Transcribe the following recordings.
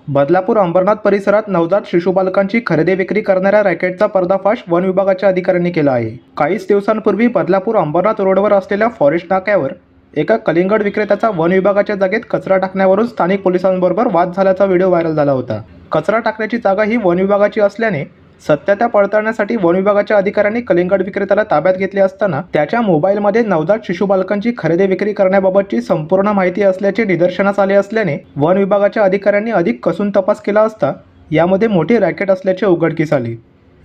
बदलापूर अंबरनाथ परिसरात नवजात शिशुबालकांची खरेदी विक्री करणाऱ्या रॅकेटचा पर्दाफाश वन विभागाच्या अधिकाऱ्यांनी केला आहे। काहीच दिवसांपूर्वी बदलापूर अंबरनाथ रोडवर असलेल्या फॉरेस्ट नाक्यावर एका कलिंगड विक्रेत्याचा वन विभागाच्या जागेत कचरा टाकण्यावरून स्थानिक पोलिसांबरोबर वाद झाल्याचा व्हिडिओ व्हायरल झाला होता। कचरा टाकण्याची जागा ही वन विभागाची असल्याने सत्यता पडताळण्यासाठी वन विभागाच्या अधिकाऱ्यांनी कलिंगड विक्रेत्याला ताब्यात घेतले असताना त्याच्या मोबाईलमध्ये नवजात शिशुबालकांची खरेदी विक्री करण्याबाबतची संपूर्ण माहिती असल्याचे निदर्शनास आले असल्याने वन विभागाच्या अधिकाऱ्यांनी अधिक कसून तपास केला असता यामध्ये मोठी रॅकेट असल्याचे उघडकीस आले।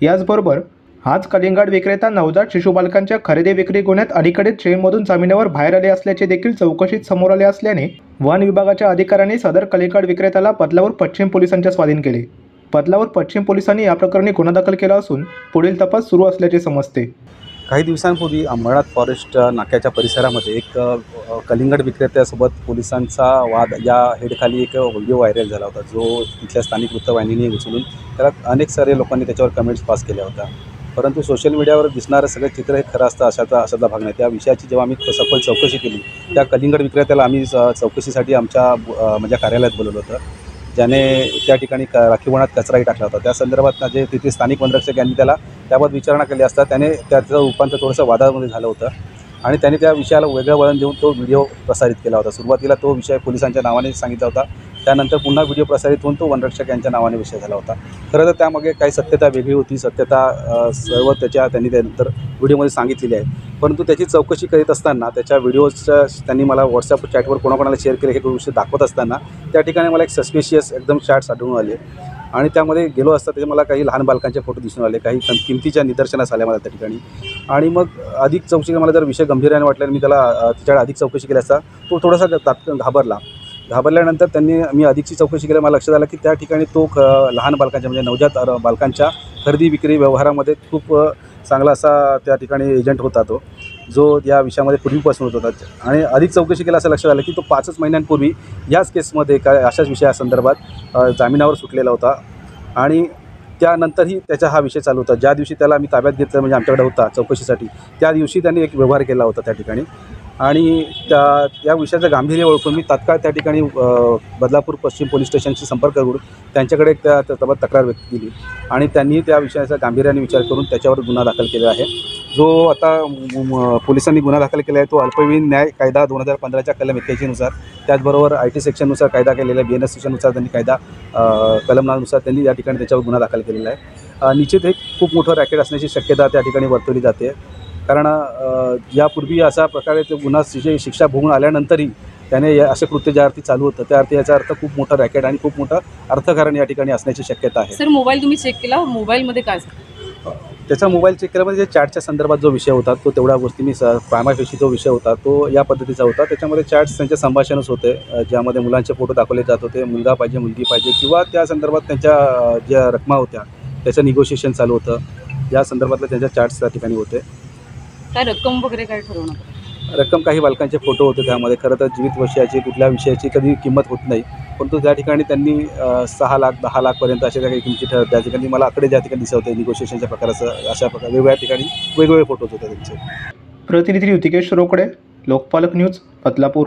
याचबरोबर हाच कलिंगड विक्रेता नवजात शिशुबालकांच्या खरेदी विक्री गुन्ह्यात अलीकडेच चेनमधून जामिनावर बाहेर आले असल्याचे देखील चौकशीत समोर आले असल्याने वन विभागाच्या अधिकाऱ्यांनी सदर कलिंगड विक्रेत्याला बदलापूर पश्चिम पोलिसांच्या स्वाधीन केले। बदलापूर पश्चिम पोलिसांनी या प्रकरणी गुन्हा दाखल केला असून पुढील तपास सुरू असल्याचे समजते। काही दिवसांपूर्वी अंबरनाथ फॉरेस्ट नाक्याच्या परिसरामध्ये एक कलिंगड विक्रेत्यासोबत पोलिसांचा वाद या हेडखाली एक व्हिडिओ व्हायरल झाला होता, जो इथल्या स्थानिक वृत्तवाहिनीने उचलून त्याला अनेक सारे लोकांनी त्याच्यावर कमेंट्स पास केल्या होत्या। परंतु सोशल मीडियावर दिसणारं सगळं चित्र हे खरं असतं अशातला भाग नाही। त्या विषयाची जेव्हा आम्ही सखोल चौकशी केली, त्या कलिंगड विक्रेत्याला आम्ही चौकशीसाठी माझ्या कार्यालयात बोलवलं होतं, ज्याने त्या ठिकाणी राखीवनात कचराही टाकला होता। त्या संदर्भात जे तिथे स्थानिक वनरक्षक यांनी त्याबाबत विचारणा केली असता त्याने त्याचं रूपांतर थोडंसं वादामध्ये झालं होतं आणि त्याने त्या विषयाला वेगळं वळण देऊन तो व्हिडिओ प्रसारित केला होता। सुरुवातीला तो विषय पोलिसांच्या नावाने सांगितला होता, त्यानंतर पुन्हा व्हिडिओ प्रसारित होऊन तो वनरक्षक यांच्या नावाने विषय झाला होता। खरं तर त्यामागे काही सत्यता वेगळी होती, सत्यता सर्व त्यांनी त्यानंतर व्हिडिओमध्ये सांगितलेली आहे। परंतु त्याची चौकशी करीत असताना त्याच्या व्हिडिओजच्या त्यांनी मला व्हॉट्सअप चॅटवर कोणाकोणाला शेअर केले हे गोष्टी दाखवत असताना त्या ठिकाणी मला एक सस्पिशियस एकदम चॅट्स आढळून आले आणि त्यामध्ये गेलो असता त्याचे मला काही लहान बालकांचे फोटो दिसून आले, काही किमतीच्या निदर्शनास आल्या मला त्या ठिकाणी। आणि मग अधिक चौकशी मला जर विषय गंभीराने वाटल्याने मी त्याच्याकडे अधिक चौकशी केली असता तो थोडासा घाबरल्यानंतर मी अधिकची चौकशी केली। मला लक्षात आलं की त्या ठिकाणी तो लहान बालकांच्या म्हणजे नवजात बालकांच्या खरेदी विक्री व्यवहारामध्ये खूप चांगला असा त्या ठिकाणी एजंट होता, तो जो या विषयामध्ये पूर्वीपासून होत होता। आणि अधिक चौकशी केला असं लक्षात आलं की तो 5 महिन्यांपूर्वी याच केसमध्ये अशाच विषयासंदर्भात जामिनावर सुटलेला होता आणि त्यानंतरही त्याचा हा विषय चालू होता। ज्या दिवशी त्याला मी ताब्यात घेतलं म्हणजे आमच्याकडे होता चौकशीसाठी, त्या दिवशी त्यांनी एक व्यवहार केला होता त्या ठिकाणी आणि त्या विषयाचं गांभीर्य ओळखून मी तात्काळ त्या ठिकाणी बदलापूर पश्चिम पोलीस स्टेशनशी संपर्क करून त्यांच्याकडे त्या तक्रार व्यक्त केली आणि त्यांनी त्या विषयाचा गांभीर्याने विचार करून त्याच्यावर गुन्हा दाखल केला आहे। जो आता पोलिसांनी गुन्हा दाखल केला आहे तो अल्पवयीन न्याय कायदा 2015च्या कलम 81 नुसार, त्याचबरोबर IT सेक्शननुसार कायदा केलेला आहे, BNS सेक्शननुसार त्यांनी कायदा कलमानुसार त्यांनी या ठिकाणी त्याच्यावर गुन्हा दाखल केलेला आहे। निश्चित एक खूप मोठं रॅकेट असण्याची शक्यता त्या ठिकाणी वर्तवली जाते, कारण यापूर्वी अशा प्रकारे ते गुन्हा शिक्षा भोगून आल्यानंतरही त्याने असे कृत्य ज्या अर्थी चालू होतं त्या अर्थी याचा अर्थ खूप मोठा रॅकेट आणि खूप मोठं अर्थकारण या ठिकाणी असण्याची शक्यता आहे। सर, मोबाईल तुम्ही चेक केला, मोबाईलमध्ये काय त्याचा मोबाईल चेक केल्यामध्ये जे चॅटच्या संदर्भात जो विषय होता तो तेवढ्या गोष्टी मी प्रायमा फेशी जो विषय होता तो या पद्धतीचा होता। त्याच्यामध्ये चॅट्स त्यांचे संभाषणच होते, ज्यामध्ये मुलांचे फोटो दाखवले जात होते, मुलगा पाहिजे मुलगी पाहिजे किंवा त्या संदर्भात त्यांच्या ज्या रकमा होत्या त्याचं निगोशिएशन चालू होतं, या संदर्भातल्या त्यांच्या चॅट्स त्या ठिकाणी होते। काय रक्कम वगैरे काय ठरवणार? रक्कम काही बालकांचे फोटो होते त्यामध्ये। खरं तर जीवित वर्षाची कुठल्या विषयाची कधी किंमत होत नाही, परंतु त्या ठिकाणी त्यांनी 6 लाख 10 लाखपर्यंत अशा काही किमती ठरत, त्या ठिकाणी मला आकडे ज्या ठिकाणी दिसत होते निगोशिएशनच्या प्रकाराचं अशा प्रकारे वेगवेगळ्या ठिकाणी वेगवेगळे फोटोज होते त्यांचे। प्रतिनिधी ऋतिकेश रोकडे, लोकपालक न्यूज, बदलापूर।